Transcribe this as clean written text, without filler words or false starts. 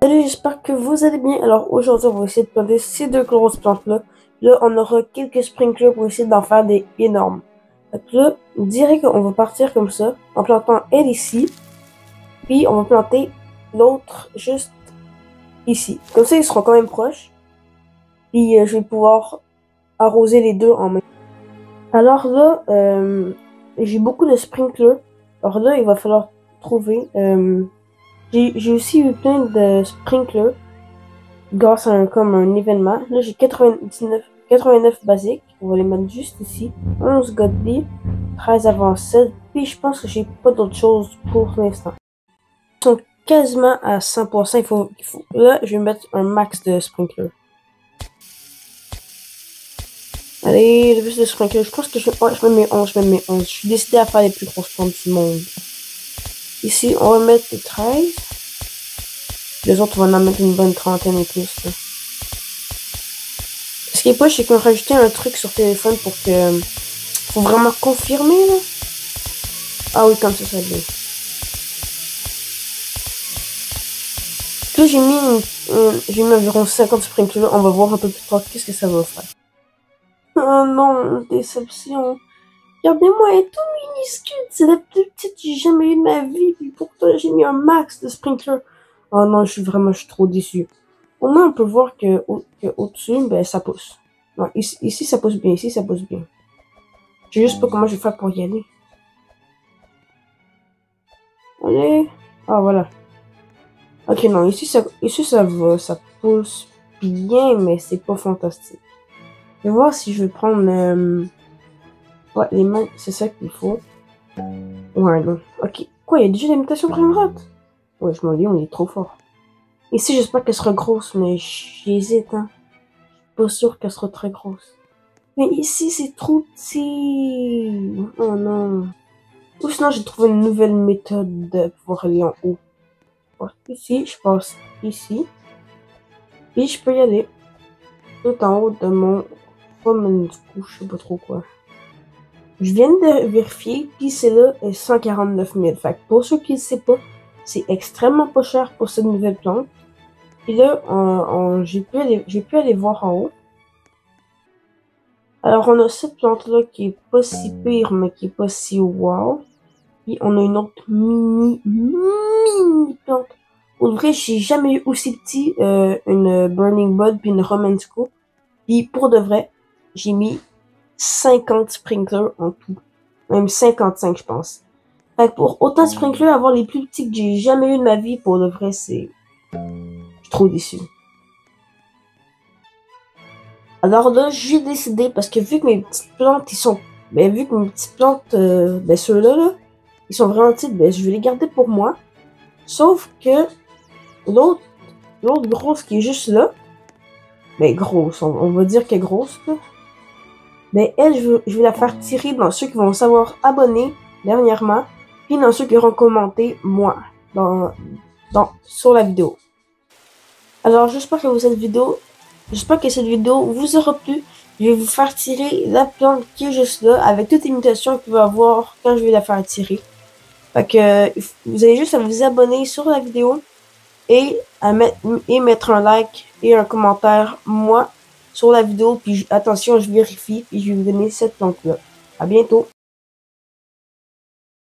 Salut, j'espère que vous allez bien. Alors aujourd'hui, on va essayer de planter ces deux grosses plantes-là. Là, on aura quelques sprinklers pour essayer d'en faire des énormes. Donc là, on dirait qu'on va partir comme ça, en plantant elle ici, puis on va planter l'autre juste ici. Comme ça, ils seront quand même proches. Puis je vais pouvoir arroser les deux en même temps. Alors là, j'ai beaucoup de sprinklers. Alors là, il va falloir trouver... j'ai aussi eu plein de sprinklers grâce à comme un événement. Là, j'ai 89 basiques. On va les mettre juste ici. 11 godly, 13 avancées. Puis je pense que j'ai pas d'autre chose pour l'instant. Ils sont quasiment à 100%. Là, je vais mettre un max de sprinkler. Allez, le plus de sprinkler. Je pense que je mets mes 11. Je suis décidé à faire les plus grosses plantes du monde. Ici, on va mettre les 13. Les autres, on va en mettre une bonne trentaine et plus. Là. Ce qui est pas, c'est qu'on rajoutait un truc sur téléphone pour que... Faut vraiment confirmer, là. Ah oui, comme ça va bien. Là, j'ai mis environ 50 sprinklers. On va voir un peu plus tard qu'est-ce que ça va faire. Oh non, déception. Regardez-moi, elle est tout minuscule. C'est la plus petite que j'ai jamais eu de ma vie. Puis pourtant, j'ai mis un max de sprinklers. Oh non, je suis trop déçu. Au moins, on peut voir que au-dessus, ben, ça pousse. Non, ici, ça pousse bien. Ici, ça pousse bien. Je sais juste pas comment je vais faire pour y aller. Allez. Ah, voilà. Ok, non, ici, ça va. Ça pousse bien, mais c'est pas fantastique. Je vais voir si je vais prendre... Ouais, les mains, c'est ça qu'il faut. Ouais, non. Ok. Quoi, il y a déjà l'imitation framerate? Ouais, je m'en dis, on est trop fort. Ici, j'espère qu'elle sera grosse, mais j'hésite, hein. Je suis pas sûr qu'elle sera très grosse. Mais ici, c'est trop petit. Oh non. Ou sinon, j'ai trouvé une nouvelle méthode de pouvoir aller en haut. Bon, ici, je passe ici. Puis, je peux y aller. Tout en haut de mon roman, du coup, je sais pas trop quoi. Je viens de vérifier, puis c'est là 149 000. Fait que pour ceux qui ne savent pas, c'est extrêmement pas cher pour cette nouvelle plante. Et là, j'ai pu aller voir en haut. Alors, on a cette plante-là qui est pas si pire, mais qui est pas si wow. Puis, on a une autre mini plante. Au vrai, j'ai jamais eu aussi petit une Burning Bud puis une Romanesco. Puis, pour de vrai, j'ai mis 50 sprinklers en tout. Même 55, je pense. Fait que pour autant de sprinklers, avoir les plus petits que j'ai jamais eu de ma vie, pour de vrai, c'est... Je suis trop déçu. Alors là, j'ai décidé, parce que vu que mes petites plantes, ils sont... Ben, vu que mes petites plantes, ben ceux-là, là, ils sont vraiment petites, ben je vais les garder pour moi. Sauf que l'autre grosse qui est juste là, ben grosse, on va dire qu'elle est grosse, là. Ben elle, je vais la faire tirer dans ceux qui vont savoir abonner dernièrement, puis dans ceux qui auront commenté moi, sur la vidéo. Alors j'espère que cette vidéo vous aura plu. Je vais vous faire tirer la plante qui est juste là, avec toute imitation qu'il va avoir quand je vais la faire tirer. Fait que vous avez juste à vous abonner sur la vidéo et mettre un like et un commentaire, moi, sur la vidéo. Puis attention, je vérifie et je vais vous donner cette plante-là. À bientôt!